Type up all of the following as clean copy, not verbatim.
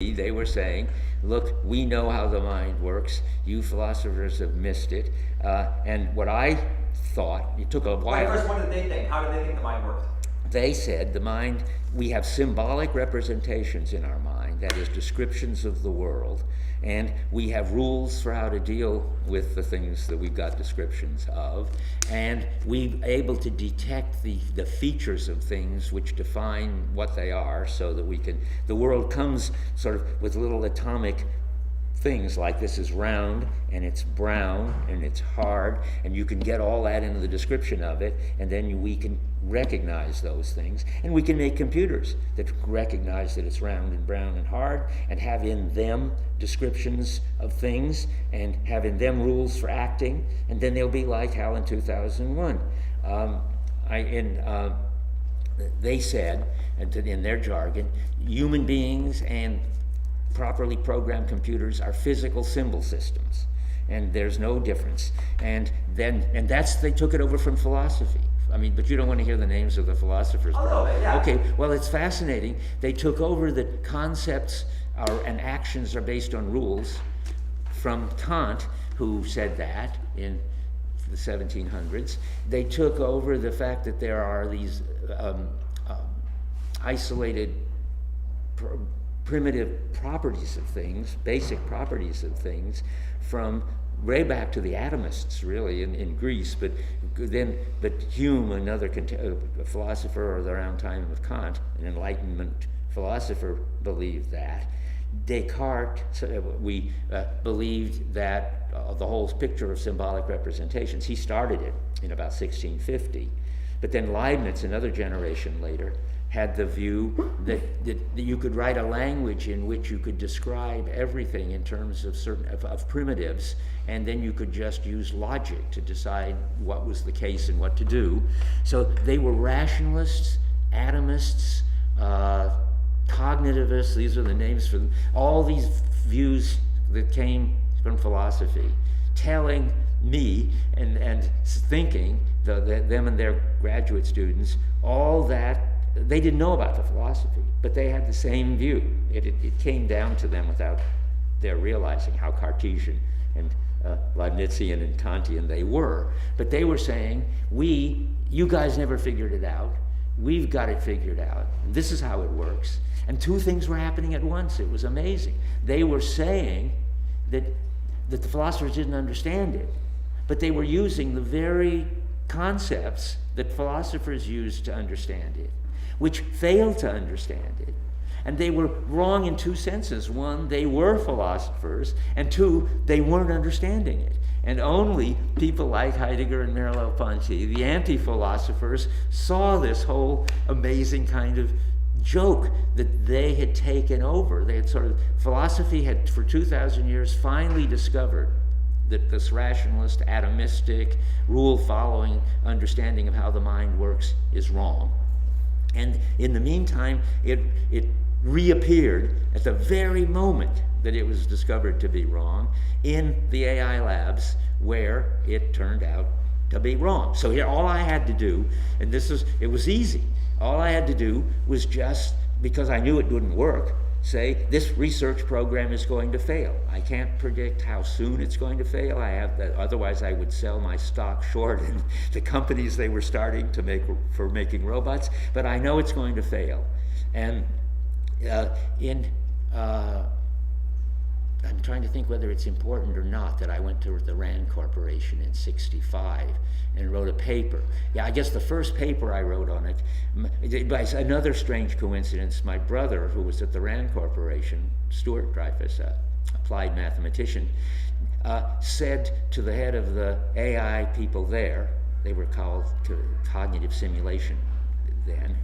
They were saying, look, we know how the mind works. You philosophers have missed it. And what I thought, it took a while. Wait, first, what did they think? How did they think the mind worked? They said the mind, we have symbolic representations in our mind, that is, descriptions of the world, and we have rules for how to deal with the things that we've got descriptions of, and we're able to detect the features of things which define what they are, so that we can, the world comes sort of with little atomic things like this is round and it's brown and it's hard, and you can get all that into the description of it, and then we can recognize those things, and we can make computers that recognize that it's round and brown and hard, and have in them descriptions of things, and have in them rules for acting, and then they'll be like HAL in 2001. They said, in their jargon, human beings and properly programmed computers are physical symbol systems, and there's no difference. And that's, they took it over from philosophy. I mean, but you don't want to hear the names of the philosophers. Yeah. Okay, well, it's fascinating. They took over the concepts and actions are based on rules from Kant, who said that in the 1700s. They took over the fact that there are these isolated primitive properties of things, basic properties of things, from way back to the atomists, really, in Greece, but Hume, another philosopher around time of Kant, an Enlightenment philosopher, believed that. Descartes, we believed that the whole picture of symbolic representations, he started it in about 1650, but then Leibniz, another generation later, had the view that you could write a language in which you could describe everything in terms of certain of primitives, and then you could just use logic to decide what was the case and what to do. So they were rationalists, atomists, cognitivists. These are the names for them. All these views that came from philosophy, telling me and thinking, them and their graduate students, all that. They didn't know about the philosophy, but they had the same view. It came down to them without their realizing how Cartesian and Leibnizian and Kantian they were. But they were saying, you guys never figured it out. We've got it figured out. And this is how it works. And two things were happening at once. It was amazing. They were saying that the philosophers didn't understand it, but they were using the very concepts that philosophers used to understand it, which failed to understand it. And they were wrong in two senses. One, they were philosophers, and two, they weren't understanding it. And only people like Heidegger and Merleau-Ponty, the anti-philosophers, saw this whole amazing kind of joke that they had taken over. They had philosophy had for 2,000 years finally discovered that this rationalist, atomistic, rule-following understanding of how the mind works is wrong. And in the meantime, it reappeared at the very moment that it was discovered to be wrong in the AI labs, where it turned out to be wrong. So here, all I had to do, and it was easy, all I had to do was just, because I knew it wouldn't work, say, this research program is going to fail. I can't predict how soon it's going to fail. Otherwise I would sell my stock short in the companies they were starting to make for making robots, but I know it's going to fail. And I'm trying to think whether it's important or not that I went to the RAND Corporation in '65 and wrote a paper. Yeah, I guess the first paper I wrote on it, by another strange coincidence, my brother, who was at the RAND Corporation, Hubert Dreyfus, applied mathematician, said to the head of the AI people there, they were called cognitive simulation then,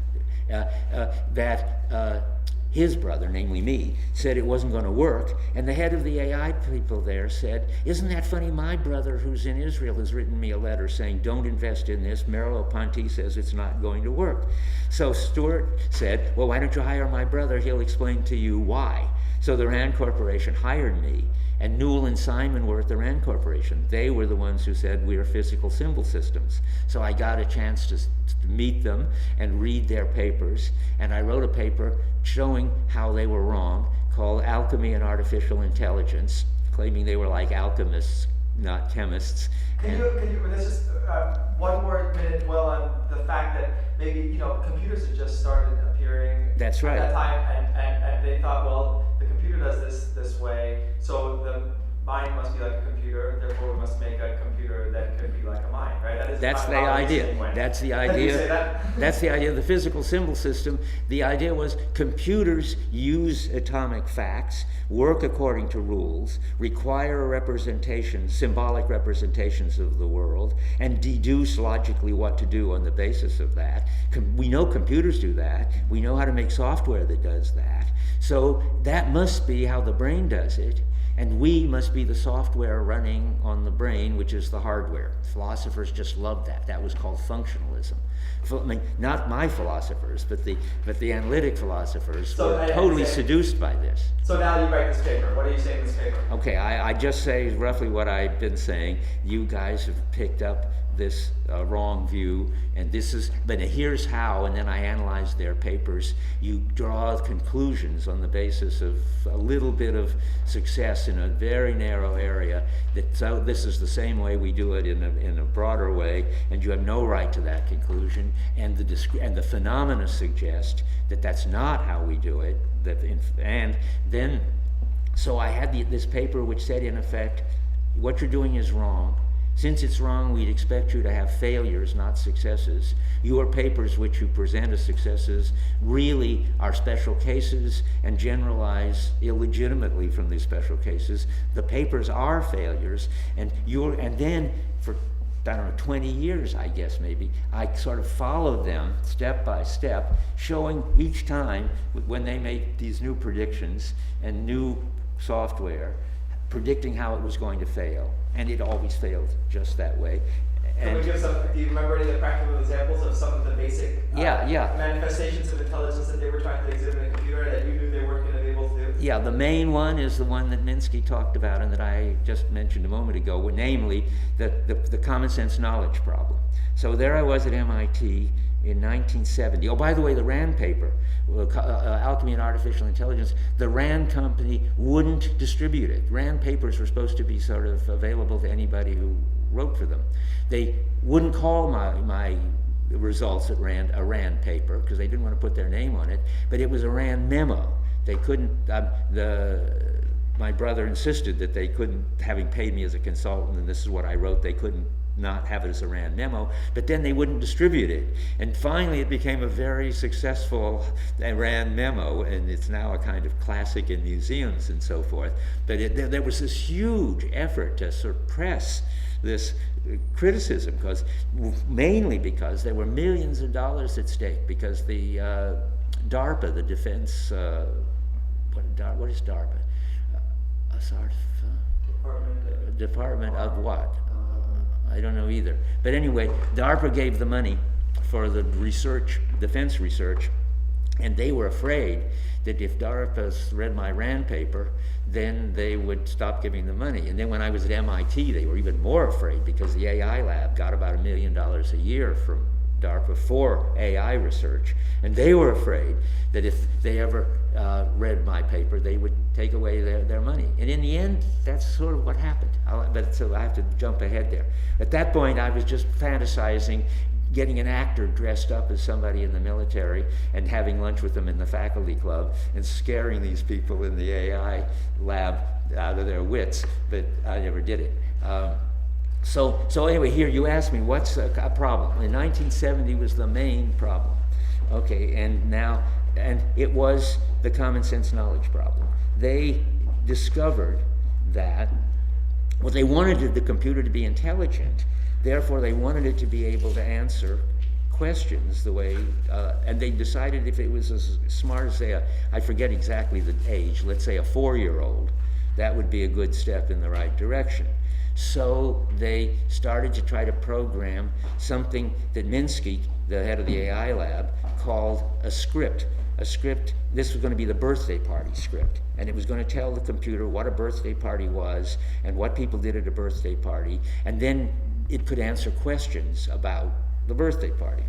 that his brother, namely me, said it wasn't going to work, and the head of the AI people there said, isn't that funny, my brother who's in Israel has written me a letter saying don't invest in this, Merleau-Ponty says it's not going to work. So Stuart said, well, why don't you hire my brother, he'll explain to you why. So the RAND Corporation hired me, and Newell and Simon were at the RAND Corporation. They were the ones who said we are physical symbol systems. So I got a chance to meet them and read their papers, and I wrote a paper showing how they were wrong, called Alchemy and Artificial Intelligence, claiming they were like alchemists, not chemists. Can you, let's just, one more minute dwell on the fact that maybe, computers had just started appearing That's right. at that time, and they thought, well, the computer does this way, so the mind must be like a computer, therefore we must make a computer that could be like a mind, right? That's the idea. That's the idea. That's the idea of the physical symbol system. The idea was computers use atomic facts, work according to rules, require a representation, symbolic representations of the world, and deduce logically what to do on the basis of that. We know computers do that. We know how to make software that does that. So that must be how the brain does it. And we must be the software running on the brain, which is the hardware. Philosophers just loved that. That was called functionalism. I mean, not my philosophers, but the analytic philosophers were totally seduced by this. So now you write this paper. What do you say in this paper? Okay, I just say roughly what I've been saying. You guys have picked up this wrong view, and but here's how, and then I analyze their papers. You draw conclusions on the basis of a little bit of success in a very narrow area. So this is the same way we do it in a broader way, and you have no right to that conclusion. And the phenomena suggest that that's not how we do it. So I had this paper which said, in effect, what you're doing is wrong. Since it's wrong, we'd expect you to have failures, not successes. Your papers which you present as successes really are special cases and generalize illegitimately from these special cases. The papers are failures, and then for, I don't know, 20 years, I guess maybe, I sort of followed them step by step, showing each time when they made these new predictions and new software, predicting how it was going to fail. And it always failed just that way. Can we give do you remember any of the practical examples of some of the basic manifestations of intelligence that they were trying to exhibit in a computer that you knew they weren't going to be able to do? Yeah, the main one is the one that Minsky talked about and that I just mentioned a moment ago, namely the common sense knowledge problem. So there I was at MIT in 1970. Oh, by the way, the RAND paper, Alchemy and Artificial Intelligence, the RAND company wouldn't distribute it. RAND papers were supposed to be sort of available to anybody who wrote for them. They wouldn't call my results at RAND a RAND paper because they didn't want to put their name on it, but it was a RAND memo. They couldn't, my brother insisted that they couldn't, having paid me as a consultant, and this is what I wrote, they couldn't not have it as a RAND memo, but then they wouldn't distribute it. And finally it became a very successful RAND memo, and it's now a kind of classic in museums and so forth. But there was this huge effort to suppress this criticism, mainly because there were millions of dollars at stake, because the DARPA, the defense, what is DARPA? Department of what? I don't know either. But anyway, DARPA gave the money for the research, defense research, and they were afraid that if DARPA read my RAND paper, then they would stop giving the money. And then when I was at MIT, they were even more afraid because the AI lab got about $1 million a year from DARPA for AI research. And they were afraid that if they ever read my paper, they would take away their money. And in the end, that's sort of what happened. So I have to jump ahead there. At that point, I was just fantasizing getting an actor dressed up as somebody in the military and having lunch with them in the faculty club and scaring these people in the AI lab out of their wits, but I never did it. So anyway, here you asked me, what's a problem? In 1970 was the main problem. Okay, and it was the common sense knowledge problem. They discovered that, well, they wanted the computer to be intelligent, therefore they wanted it to be able to answer questions the way, and they decided if it was as smart as, say, I forget exactly the age, let's say a 4-year-old, that would be a good step in the right direction. So they started to try to program something that Minsky, the head of the AI lab, called a script. A script, this was going to be the birthday party script, and it was going to tell the computer what a birthday party was and what people did at a birthday party, and then it could answer questions about the birthday party.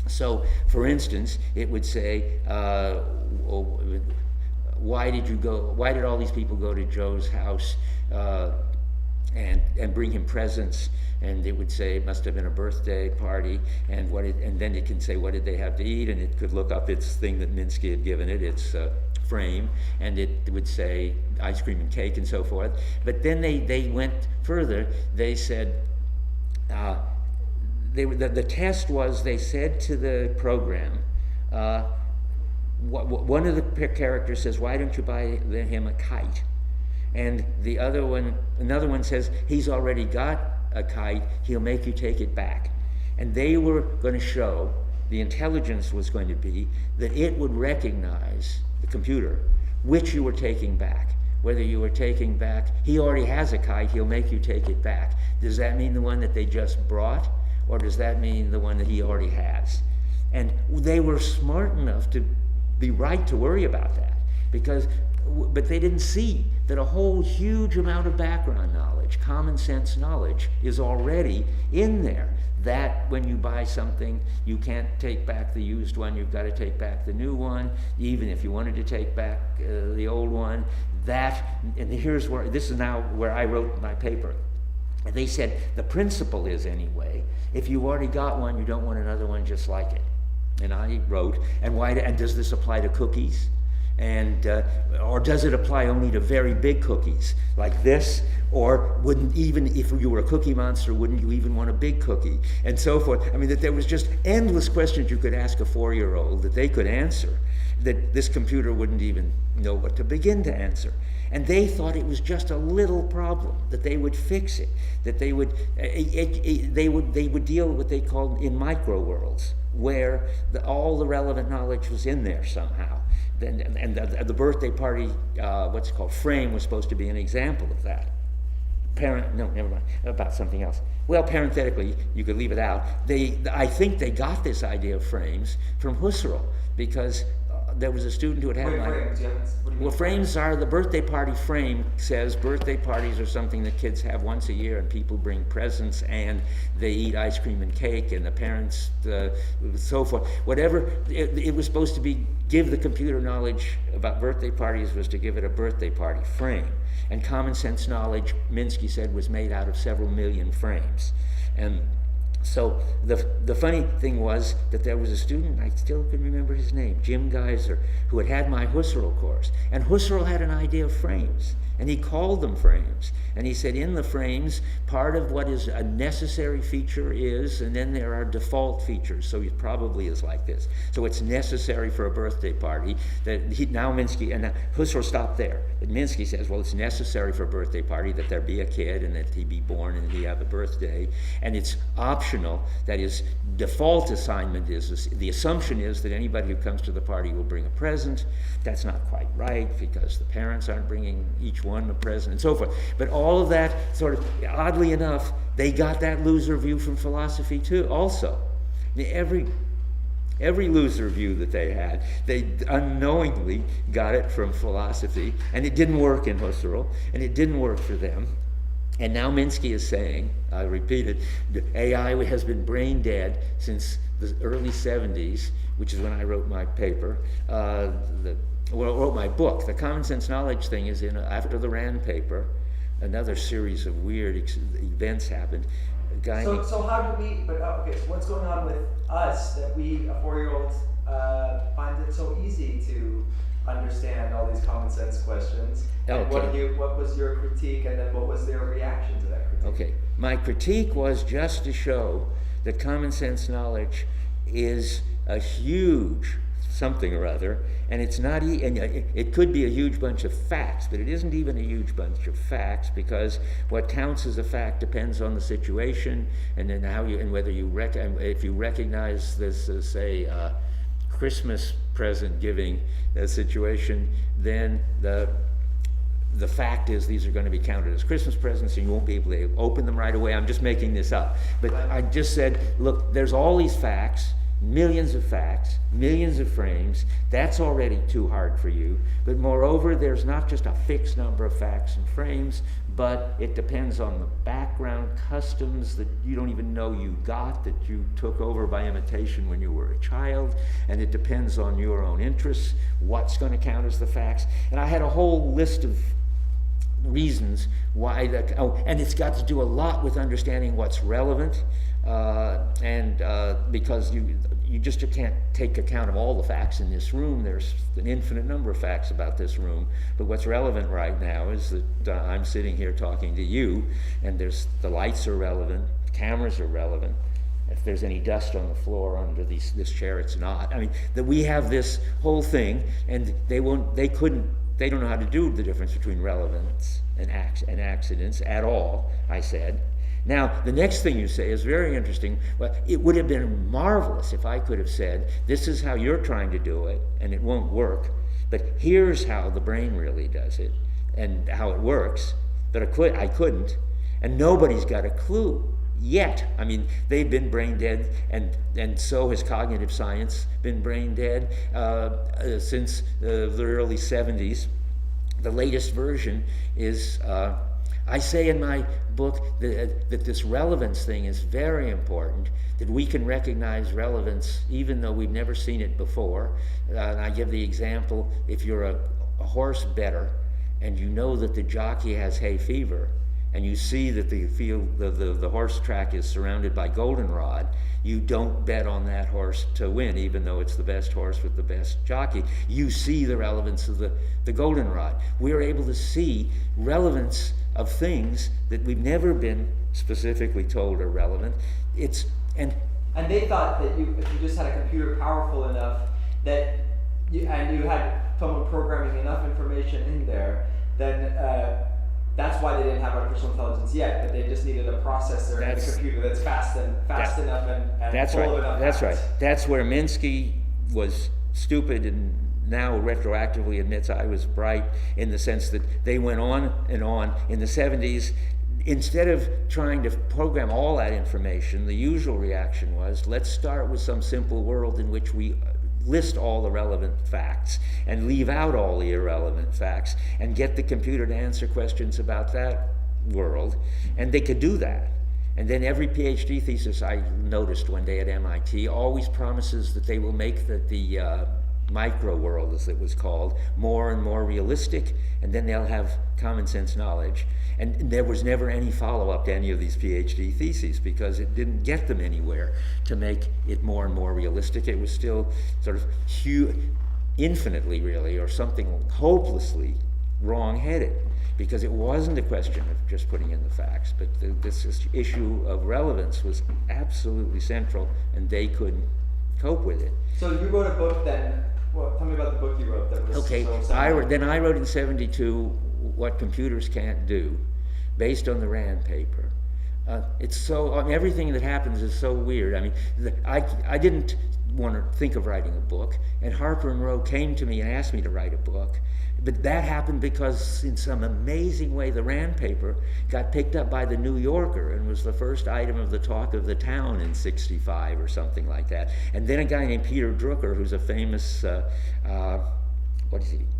So, for instance, it would say, why did all these people go to Joe's house and bring him presents? And it would say it must have been a birthday party, and then it can say what did they have to eat, and it could look up its thing that Minsky had given it, its frame, and it would say ice cream and cake and so forth. But then they went further. They said the test was, they said to the program, one of the characters says, "Why don't you buy him a kite?" And another one says, "He's already got a kite, he'll make you take it back." And they were going to show, the intelligence was going to be that it would recognize, the computer, which you were taking back. Whether you were taking back, he already has a kite, he'll make you take it back. Does that mean the one that they just brought, or does that mean the one that he already has? And they were smart enough to be right to worry about that, but they didn't see that a whole huge amount of background knowledge, common sense knowledge, is already in there. That when you buy something, you can't take back the used one, you've got to take back the new one, even if you wanted to take back the old one. And this is now where I wrote my paper. And they said, the principle is anyway, if you already got one, you don't want another one just like it. And I wrote, and does this apply to cookies? And or does it apply only to very big cookies like this? Or wouldn't, even if you were a cookie monster, wouldn't you even want a big cookie? And so forth. I mean, that there was just endless questions you could ask a 4-year-old that they could answer, that this computer wouldn't even know what to begin to answer. And they thought it was just a little problem, that they would fix it, that they would deal with what they called in micro worlds, where all the relevant knowledge was in there somehow. And the birthday party, what's it called, frame, was supposed to be an example of that. No, never mind, about something else. Well, parenthetically, you could leave it out. I think they got this idea of frames from Husserl, because there was a student who had frames, yeah. What do you mean? Well, frames are, the birthday party frame says birthday parties are something that kids have once a year, and people bring presents, and they eat ice cream and cake, and the parents, so forth. Whatever, it was supposed to be, give the computer knowledge about birthday parties was to give it a birthday party frame. And common sense knowledge, Minsky said, was made out of several million frames. And so the funny thing was that there was a student, I still can remember his name, Jim Geyser, who had my Husserl course. And Husserl had an idea of frames, and he called them frames. And he said, in the frames, part of what is a necessary feature is, and then there are default features. So it probably is like this. So it's necessary for a birthday party that now Minsky, and Husserl stopped there. But Minsky says, well, it's necessary for a birthday party that there be a kid and that he be born and he have a birthday. And it's optional. That is, default assignment is, the assumption is that anybody who comes to the party will bring a present. That's not quite right, because the parents aren't bringing each one a present and so forth. But all of that, sort of, oddly enough, they got that loser view from philosophy too, also. Every loser view that they had, they unknowingly got it from philosophy, and it didn't work in Husserl, and it didn't work for them. And now Minsky is saying, I repeat it, AI has been brain dead since the early 70s, which is when I wrote my paper. Wrote my book. The common sense knowledge thing is in after the Rand paper. Another series of weird events happened. So how do we? Okay. So what's going on with us that we, a 4-year-old, find it so easy to understand all these common sense questions? Okay. And what was your critique, and then what was their reaction to that critique? Okay. My critique was just to show that common sense knowledge is a huge something or other, and it's not, and it could be a huge bunch of facts, but it isn't even a huge bunch of facts, because what counts as a fact depends on the situation, and then how you, and whether you if you recognize this as, say, Christmas present giving situation, then the fact is these are going to be counted as Christmas presents, and you won't be able to open them right away. I'm just making this up. But I just said, look, there's all these facts, millions of facts, millions of frames. That's already too hard for you. But moreover, there's not just a fixed number of facts and frames, but it depends on the background customs that you don't even know you got, that you took over by imitation when you were a child, and it depends on your own interests, what's going to count as the facts. And I had a whole list of reasons why that, and it's got to do a lot with understanding what's relevant, because you just can't take account of all the facts in this room. There's an infinite number of facts about this room, but what's relevant right now is that I'm sitting here talking to you, and the lights are relevant, the cameras are relevant. If there's any dust on the floor under this chair, it's not. I mean, that we have this whole thing, and they don't know how to do the difference between relevance and accidents at all, I said. Now, the next thing you say is very interesting. Well, it would have been marvelous if I could have said, this is how you're trying to do it, and it won't work, but here's how the brain really does it, and how it works. But I couldn't, and nobody's got a clue yet. I mean, they've been brain dead, and so has cognitive science been brain dead since the early 70s. The latest version is, I say in my book that this relevance thing is very important, that we can recognize relevance even though we've never seen it before. And I give the example, if you're a horse bettor and you know that the jockey has hay fever, and you see that the horse track is surrounded by goldenrod, you don't bet on that horse to win, even though it's the best horse with the best jockey. You see the relevance of the goldenrod. We're able to see relevance of things that we've never been specifically told are relevant. And they thought that if you just had a computer powerful enough and you had someone programming enough information in there, then that's why they didn't have artificial intelligence yet, but they just needed a processor and a computer that's fast enough and full of enough That's facts. right. That's where Minsky was stupid and now retroactively admits I was bright, in the sense that they went on and on. In the 70s, instead of trying to program all that information, the usual reaction was, let's start with some simple world in which we list all the relevant facts and leave out all the irrelevant facts and get the computer to answer questions about that world. And they could do that. And then every PhD thesis I noticed one day at MIT always promises that they will make the micro world, as it was called, more and more realistic, and then they'll have common sense knowledge. And there was never any follow-up to any of these PhD theses, because it didn't get them anywhere to make it more and more realistic. It was still sort of infinitely, really, or something hopelessly wrong-headed, because it wasn't a question of just putting in the facts, but this issue of relevance was absolutely central, and they couldn't cope with it. So you wrote a book then. Well, tell me about the book you wrote that was okay. so I wrote in '72 What Computers Can't Do, based on the Rand paper. It's so, everything that happens is so weird. I mean, I didn't want to think of writing a book, and Harper and Row came to me and asked me to write a book. But that happened because, in some amazing way, the Rand paper got picked up by the New Yorker and was the first item of the talk of the town in '65 or something like that. And then a guy named Peter Drucker, who's a famous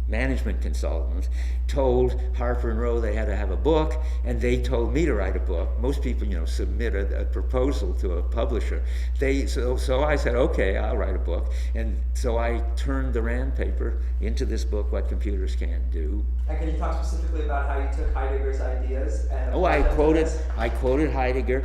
management consultant, told Harper and Row they had to have a book, and they told me to write a book. Most people, submit a proposal to a publisher. So I said, okay, I'll write a book. And so I turned the Rand paper into this book, What Computers Can't Do. And can you talk specifically about how you took Heidegger's ideas and I quoted Heidegger.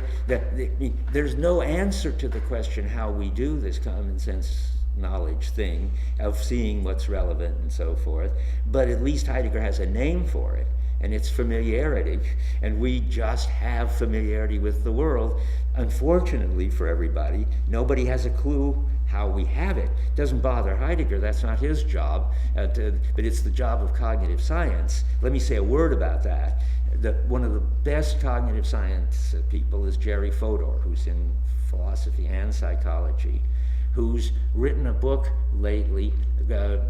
There's no answer to the question how we do this common sense knowledge thing of seeing what's relevant and so forth, but at least Heidegger has a name for it, and it's familiarity, and we just have familiarity with the world. Unfortunately for everybody, nobody has a clue how we have it. It doesn't bother Heidegger, that's not his job, but it's the job of cognitive science. Let me say a word about that. One of the best cognitive science people is Jerry Fodor, who's in philosophy and psychology, who's written a book lately they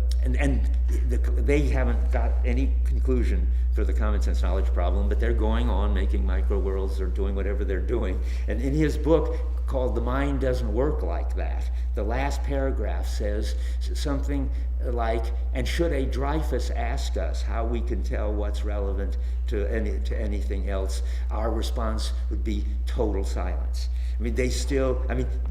haven't got any conclusion for the common sense knowledge problem, but they're going on making micro worlds or doing whatever they're doing. And in his book called "The Mind Doesn't Work Like That," the last paragraph says something like, "And should a Dreyfus ask us how we can tell what's relevant to anything else, our response would be total silence." I mean,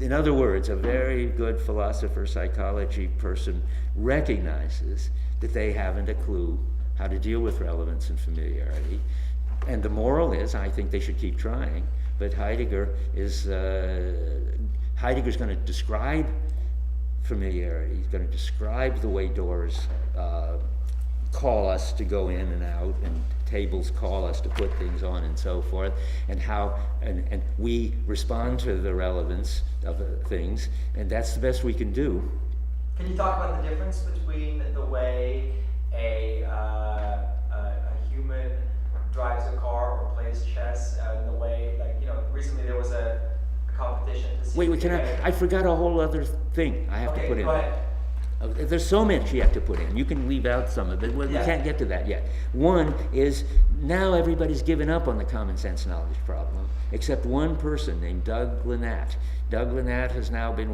in other words, a very good philosopher, psychology person recognizes that they haven't a clue how to deal with relevance and familiarity. And the moral is, I think they should keep trying, but Heidegger's going to describe familiarity. He's going to describe the way doors call us to go in and out, and tables call us to put things on and so forth, and how and we respond to the relevance of things, and that's the best we can do. Can you talk about the difference between the way a human drives a car or plays chess, and the way, recently there was a competition to see. Wait, I forgot a whole other thing I have to put in. Go ahead. There's so much you have to put in. You can leave out some of it. We can't get to that yet. One is, now everybody's given up on the common sense knowledge problem, except one person named Doug Lynott. Doug Lynott has now been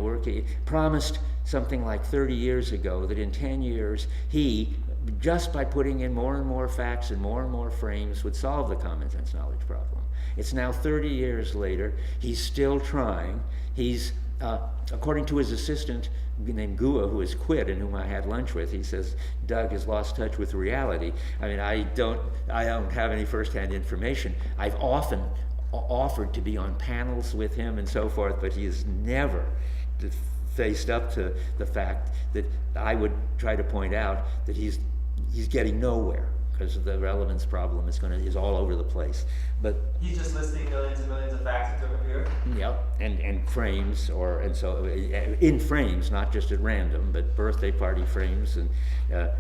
promised something like 30 years ago that in 10 years he, just by putting in more and more facts and more frames, would solve the common sense knowledge problem. It's now 30 years later. He's still trying. He's, according to his assistant named Gua, who has quit and whom I had lunch with, he says Doug has lost touch with reality. I mean, I don't have any firsthand information. I've often offered to be on panels with him and so forth, but he has never faced up to the fact that I would try to point out that he's getting nowhere, because the relevance problem is all over the place. But he's just listing millions and millions of facts into a computer. Yep, and frames, and so in frames, not just at random, but birthday party frames and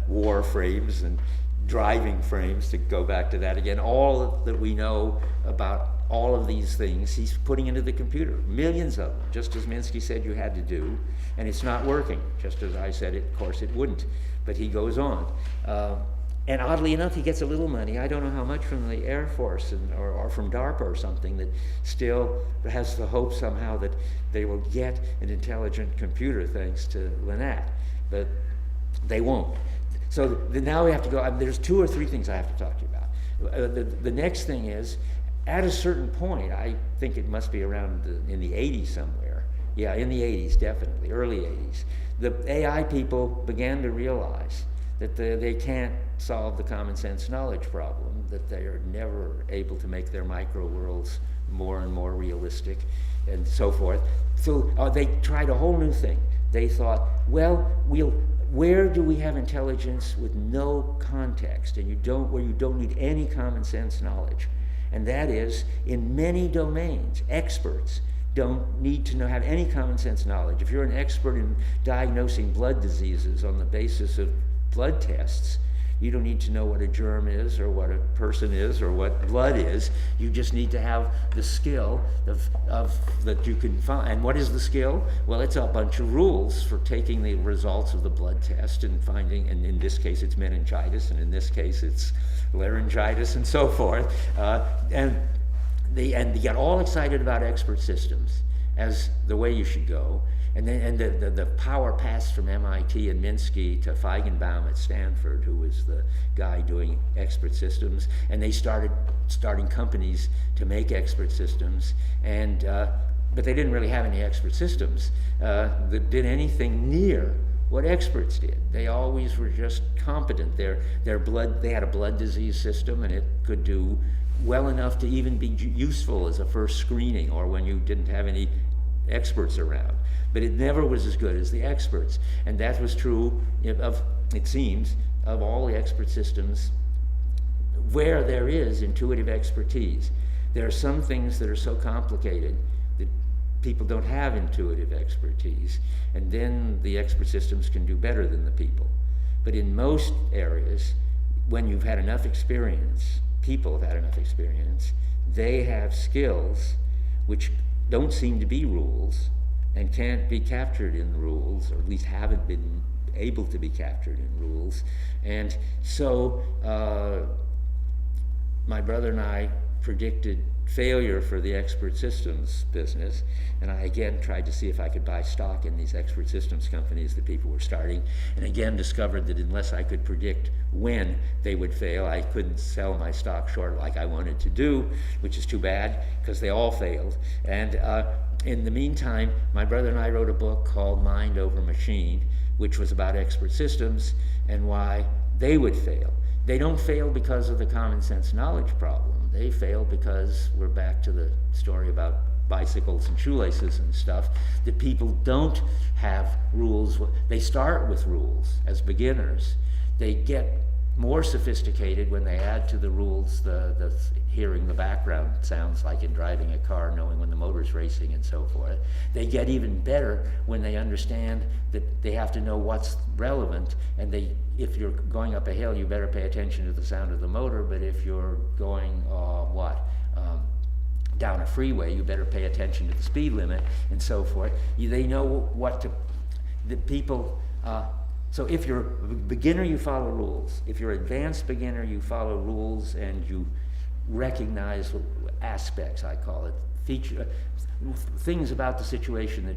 war frames and driving frames, to go back to that again. All that we know about all of these things, he's putting into the computer, millions of them, just as Minsky said you had to do, and it's not working, just as I said of course it wouldn't, but he goes on. And oddly enough, he gets a little money, I don't know how much, from the Air Force or from DARPA or something, that still has the hope somehow that they will get an intelligent computer thanks to Lynott, but they won't. So now we have to go, there's 2 or 3 things I have to talk to you about. The next thing is, at a certain point, I think it must be around in the 80s somewhere, yeah, in the 80s, definitely, early 80s, the AI people began to realize that they can't solve the common sense knowledge problem, that they are never able to make their micro worlds more and more realistic, and so forth. So they tried a whole new thing. They thought, well, where do we have intelligence with no context, and where you don't need any common sense knowledge? And that is, in many domains, experts don't need to have any common sense knowledge. If you're an expert in diagnosing blood diseases on the basis of blood tests, you don't need to know what a germ is or what a person is or what blood is. You just need to have the skill of that you can find. And what is the skill? Well, it's a bunch of rules for taking the results of the blood test and finding, and in this case it's meningitis, and in this case it's laryngitis, and so forth. And they get all excited about expert systems as the way you should go. And then the power passed from MIT and Minsky to Feigenbaum at Stanford, who was the guy doing expert systems, and they starting companies to make expert systems, but they didn't really have any expert systems that did anything near what experts did. They always were just competent. They had a blood disease system, and it could do well enough to even be useful as a first screening, or when you didn't have any experts around. But it never was as good as the experts. And that was true it seems, of all the expert systems where there is intuitive expertise. There are some things that are so complicated that people don't have intuitive expertise, and then the expert systems can do better than the people. But in most areas, when you've had enough experience, people have had enough experience, they have skills which don't seem to be rules and can't be captured in rules, or at least haven't been able to be captured in rules. And so my brother and I predicted failure for the expert systems business, and I again tried to see if I could buy stock in these expert systems companies that people were starting, and again discovered that unless I could predict when they would fail, I couldn't sell my stock short like I wanted to do, which is too bad because they all failed. And in the meantime, my brother and I wrote a book called Mind Over Machine, which was about expert systems and why they would fail. They don't fail because of the common sense knowledge problem. They fail because we're back to the story about bicycles and shoelaces and stuff, that people don't have rules. They start with rules as beginners. They get more sophisticated when they add to the rules the hearing the background sounds like in driving a car, knowing when the motor's racing and so forth. They get even better when they understand that they have to know what's relevant, and if you're going up a hill, you better pay attention to the sound of the motor, but if you're going down a freeway, you better pay attention to the speed limit and so forth. They know so if you're a beginner, you follow rules. If you're an advanced beginner, you follow rules and you recognize aspects, I call it, things about the situation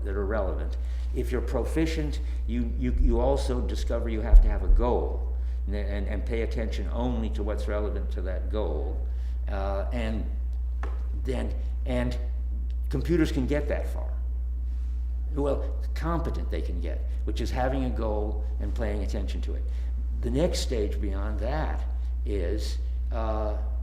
that are relevant. If you're proficient, you also discover you have to have a goal and pay attention only to what's relevant to that goal. And computers can get that far. Well, competent they can get, which is having a goal and paying attention to it. The next stage beyond that is,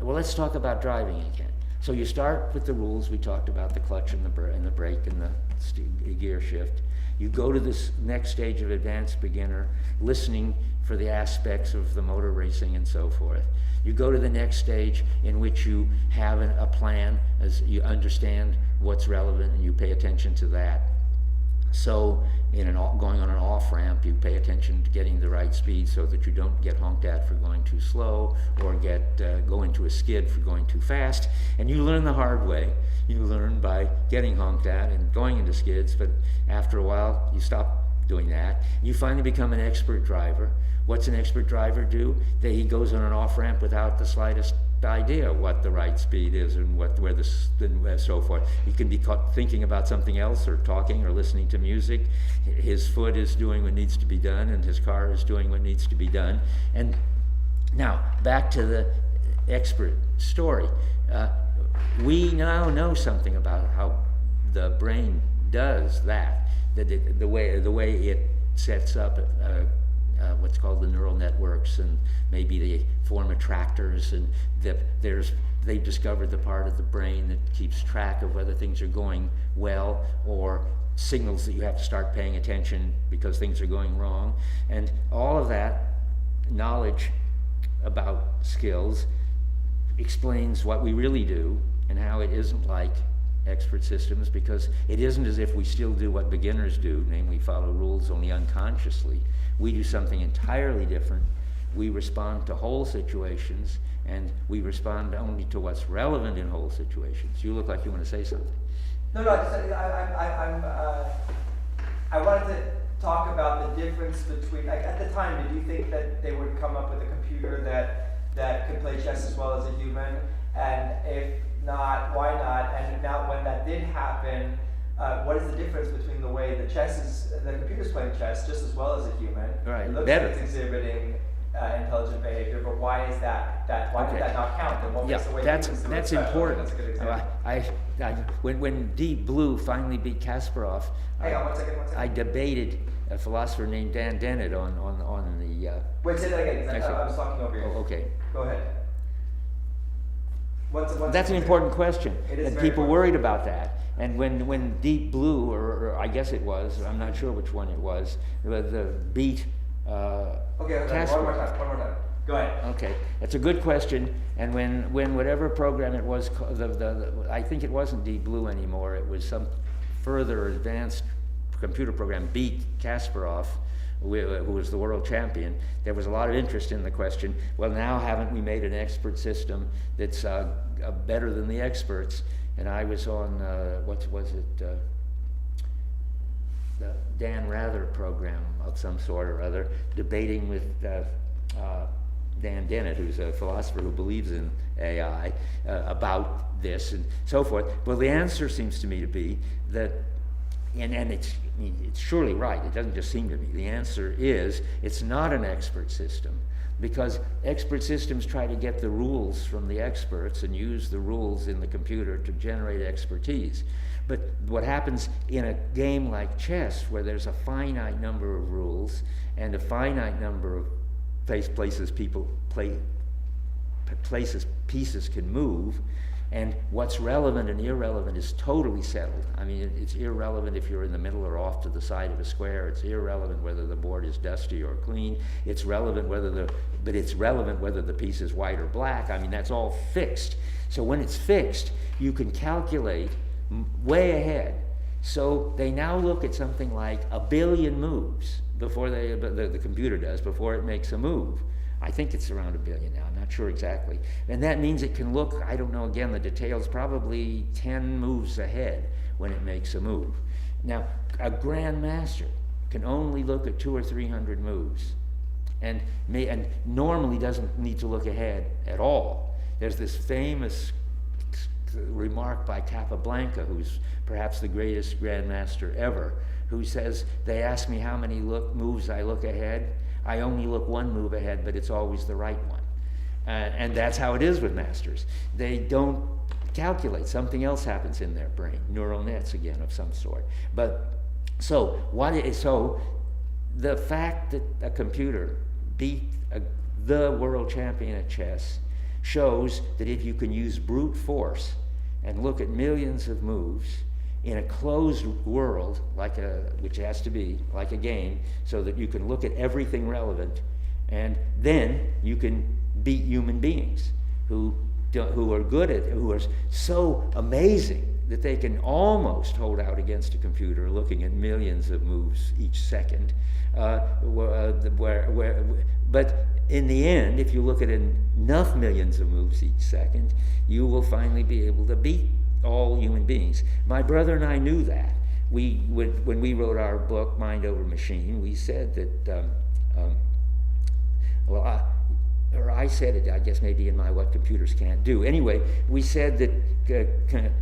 let's talk about driving again. So you start with the rules. We talked about the clutch and the brake and the gear shift. You go to this next stage of advanced beginner, listening for the aspects of the motor racing and so forth. You go to the next stage in which you have a plan, as you understand what's relevant and you pay attention to that. So going on an off-ramp, you pay attention to getting the right speed so that you don't get honked at for going too slow or go into a skid for going too fast. And you learn the hard way. You learn by getting honked at and going into skids, but after a while, you stop doing that. You finally become an expert driver. What's an expert driver do? He goes on an off-ramp without the slightest idea what the right speed is and and so forth. He can be caught thinking about something else or talking or listening to music. His foot is doing what needs to be done and his car is doing what needs to be done. And now back to the expert story. We now know something about how the brain does that. The way it sets up what's called the neural networks, and maybe they form attractors, and they've discovered the part of the brain that keeps track of whether things are going well or signals that you have to start paying attention because things are going wrong. And all of that knowledge about skills explains what we really do and how it isn't like expert systems, because it isn't as if we still do what beginners do, namely follow rules only unconsciously. We do something entirely different. We respond to whole situations, and we respond only to what's relevant in whole situations. You look like you want to say something. No, I wanted to talk about the difference between, like, at the time, did you think that they would come up with a computer that could play chess as well as a human? And if not, why not? And now when that did happen, what is the difference between the way the computer's playing chess just as well as a human? Right. It looks Better. like it's exhibiting intelligent behavior, but why is that? Why did that not count? And what makes the way humans do it that's special? important. That's a good example. When Deep Blue finally beat Kasparov, Hang on, one second. I debated a philosopher named Dan Dennett on the. Wait, say that again. 'Cause I was talking over you. Oh, okay. Go ahead. That's an important question. It is And very people important. worried about that. And when Deep Blue, or I guess it was, I'm not sure which one it was, the beat Okay, one more time. Go ahead. Okay, that's a good question. And when whatever program it was, I think it wasn't Deep Blue anymore. It was some further advanced computer program beat Kasparov, who was the world champion. There was a lot of interest in the question. Well, now haven't we made an expert system that's better than the experts? And I was on what was it? Dan Rather program of some sort or other, debating with Dan Dennett, who's a philosopher who believes in AI, about this and so forth. Well, the answer seems to me to be that, and it's surely right, it doesn't just seem to me, the answer is it's not an expert system, because expert systems try to get the rules from the experts and use the rules in the computer to generate expertise. But what happens in a game like chess, where there's a finite number of rules and a finite number of places pieces can move, and what's relevant and irrelevant is totally settled. I mean, it's irrelevant if you're in the middle or off to the side of a square. It's irrelevant whether the board is dusty or clean. It's relevant but it's relevant whether the piece is white or black. I mean, that's all fixed. So when it's fixed, you can calculate way ahead. So they now look at something like 1 billion moves before the computer does, before it makes a move. I think it's around 1 billion now, I'm not sure exactly. And that means it can look, I don't know again the details, probably 10 moves ahead when it makes a move. Now, a grandmaster can only look at 200 or 300 moves, and normally doesn't need to look ahead at all. There's this famous remark by Capablanca, who's perhaps the greatest grandmaster ever, who says, they ask me how many moves I look ahead. I only look one move ahead, but it's always the right one. And that's how it is with masters. They don't calculate. Something else happens in their brain, neural nets again of some sort. But so the fact that a computer beat the world champion at chess shows that if you can use brute force and look at millions of moves in a closed world, which has to be like a game, so that you can look at everything relevant, and then you can beat human beings who are so amazing that they can almost hold out against a computer looking at millions of moves each second. But in the end, if you look at enough millions of moves each second, you will finally be able to beat all human beings. My brother and I knew that. When we wrote our book, Mind Over Machine, we said that, I said it, I guess maybe in my What Computers Can't Do. Anyway, we said that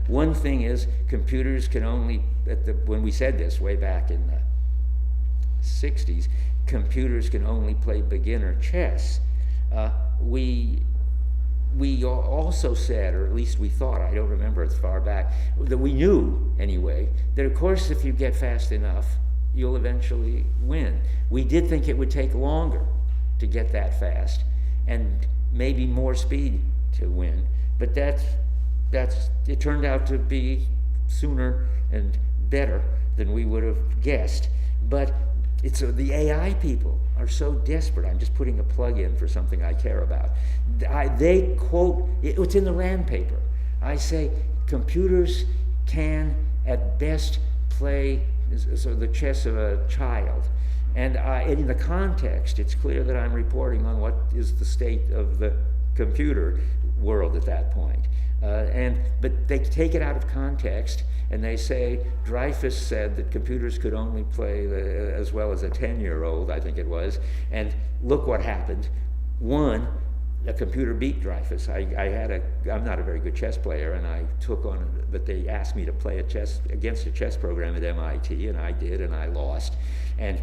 one thing is computers can only, when we said this way back in the 60s, computers can only play beginner chess. We also said, or at least we thought, I don't remember as far back, that we knew anyway, that of course if you get fast enough, you'll eventually win. We did think it would take longer to get that fast, and maybe more speed to win, but it turned out to be sooner and better than we would have guessed. But the AI people are so desperate. I'm just putting a plug in for something I care about. They quote, it's in the RAND paper. I say computers can at best play the chess of a child. And in the context, it's clear that I'm reporting on what is the state of the computer world at that point. But they take it out of context, and they say, Dreyfus said that computers could only play as well as a 10-year-old, I think it was, and look what happened. One, a computer beat Dreyfus. I'm not a very good chess player, and I took on, but they asked me to play against a chess program at MIT, and I did, and I lost. And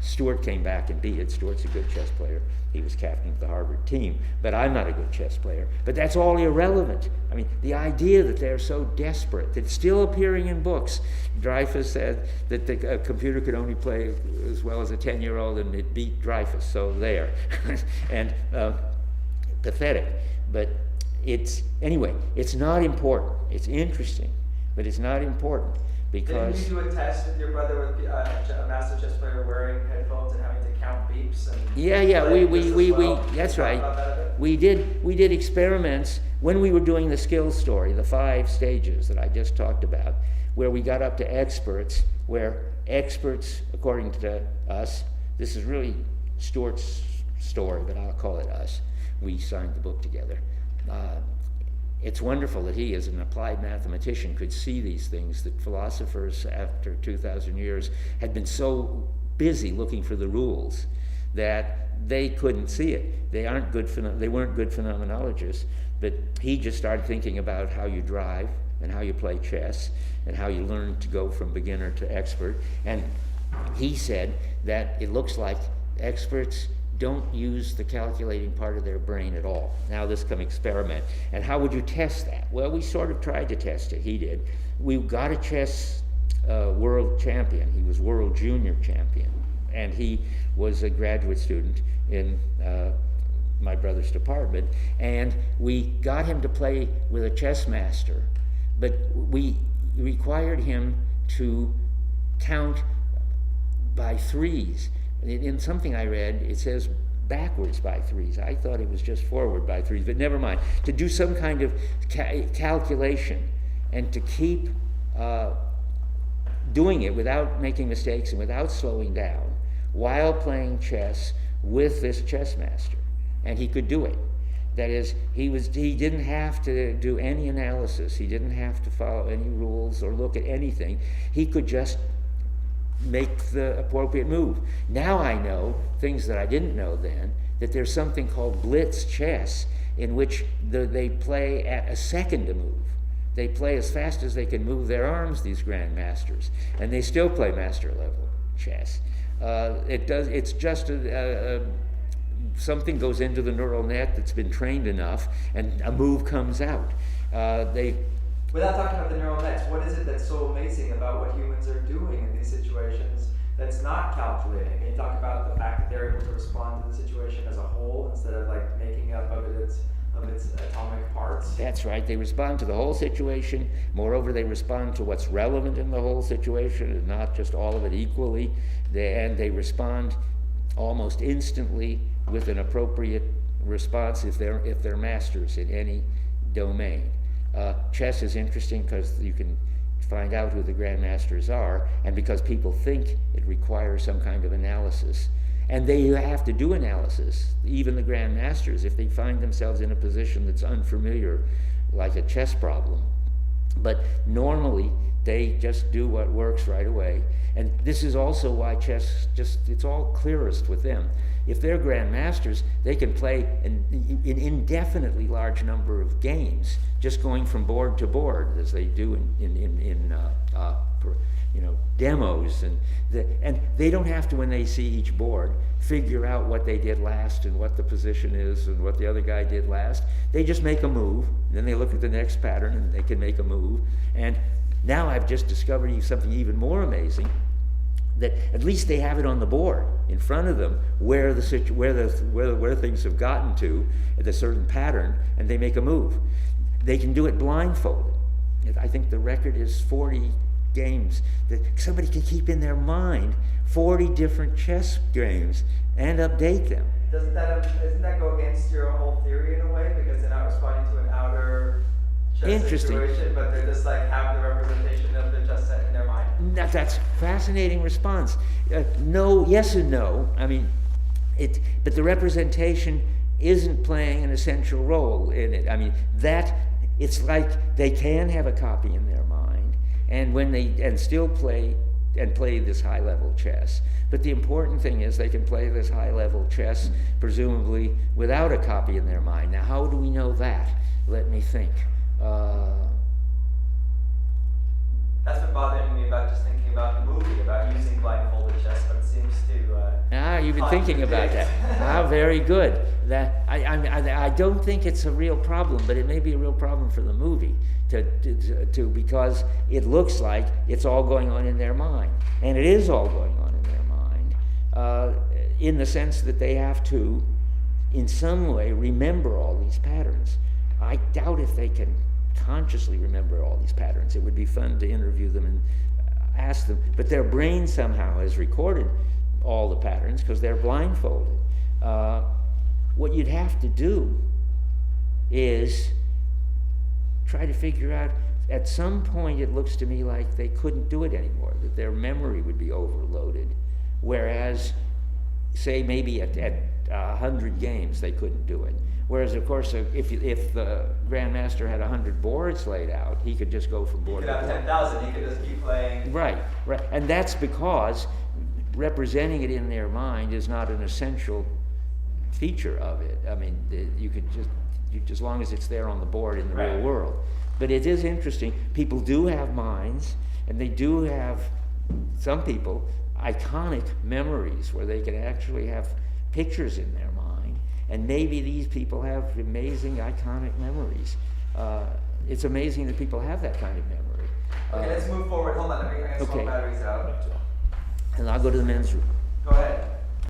Stuart came back and beat it. Stuart's a good chess player. He was captain of the Harvard team, but I'm not a good chess player. But that's all irrelevant. I mean, the idea that they're so desperate, that it's still appearing in books. Dreyfus said that the computer could only play as well as a 10-year-old, and it beat Dreyfus, so there. And pathetic. But it's not important. It's interesting, but it's not important. Because didn't you do a test with your brother with a master chess player wearing headphones and having to count beeps? And that's right. We did experiments when we were doing the skills story, the 5 stages that I just talked about, where we got up to experts, where experts, according to us, this is really Stuart's story, but I'll call it us. We signed the book together. it's wonderful that he, as an applied mathematician, could see these things that philosophers after 2,000 years had been so busy looking for the rules that they couldn't see it. They weren't good phenomenologists, but he just started thinking about how you drive and how you play chess and how you learn to go from beginner to expert. And he said that it looks like experts don't use the calculating part of their brain at all. Now this can experiment. And how would you test that? Well, we sort of tried to test it. He did. We got a chess world champion. He was world junior champion. And he was a graduate student in my brother's department. And we got him to play with a chess master. But we required him to count by threes. In something I read, it says backwards by threes. I thought it was just forward by threes, but never mind. To do some kind of calculation and to keep doing it without making mistakes and without slowing down while playing chess with this chess master. And he could do it. That is, he didn't have to do any analysis. He didn't have to follow any rules or look at anything. He could just make the appropriate move. Now I know things that I didn't know then, that there's something called blitz chess in which they play at a second a move. They play as fast as they can move their arms, these grandmasters, and they still play master level chess. It's just something goes into the neural net that's been trained enough, and a move comes out. Without talking about the neural nets, what is it that's so amazing about what humans are doing in these situations that's not calculating? Can you talk about the fact that they're able to respond to the situation as a whole instead of like making up of its atomic parts? That's right. They respond to the whole situation. Moreover, they respond to what's relevant in the whole situation and not just all of it equally. And they respond almost instantly with an appropriate response if they're masters in any domain. Chess is interesting because you can find out who the grandmasters are, and because people think it requires some kind of analysis. And they have to do analysis, even the grandmasters, if they find themselves in a position that's unfamiliar, like a chess problem. But normally, they just do what works right away. And this is also why chess it's all clearest with them. If they're grandmasters, they can play an indefinitely large number of games, just going from board to board, as they do in demos, and they don't have to, when they see each board, figure out what they did last and what the position is and what the other guy did last. They just make a move, and then they look at the next pattern and they can make a move. And now I've just discovered something even more amazing, that at least they have it on the board in front of them where things have gotten to at a certain pattern, and they make a move. They can do it blindfolded. I think the record is 40 games that somebody can keep in their mind, 40 different chess games, and update them. Doesn't that go against your whole theory in a way, because they're not responding to an outer chess situation, but they just like have the representation of the chess set in their mind? That's a fascinating response. No, yes and no. I mean, but the representation isn't playing an essential role in it. I mean, it's like they can have a copy in their mind, and still play this high-level chess. But the important thing is they can play this high-level chess, presumably without a copy in their mind. Now, how do we know that? Let me think. That's been bothering me about just thinking about the movie, about using blindfolded chess, but it seems to... you've been thinking about that. Very good. I don't think it's a real problem, but it may be a real problem for the movie, because it looks like it's all going on in their mind. And it is all going on in their mind, in the sense that they have to, in some way, remember all these patterns. I doubt if they can consciously remember all these patterns. It would be fun to interview them and ask them, but their brain somehow has recorded all the patterns because they're blindfolded. What you'd have to do is try to figure out, at some point it looks to me like they couldn't do it anymore, that their memory would be overloaded, whereas, say, maybe at 100 games, they couldn't do it. Whereas, of course, if the grandmaster had 100 boards laid out, he could just go from You board could to have board. 10,000, you could just keep playing. Right, and that's because representing it in their mind is not an essential feature of it. I mean, you could as long as it's there on the board in the real Right. world. But it is interesting. People do have minds, and they do have, some people, iconic memories where they can actually have pictures in their mind. And maybe these people have amazing, iconic memories. It's amazing that people have that kind of memory. Okay, let's move forward. Hold on, I gotta swap Okay. batteries out. And I'll go to the men's room. Go ahead.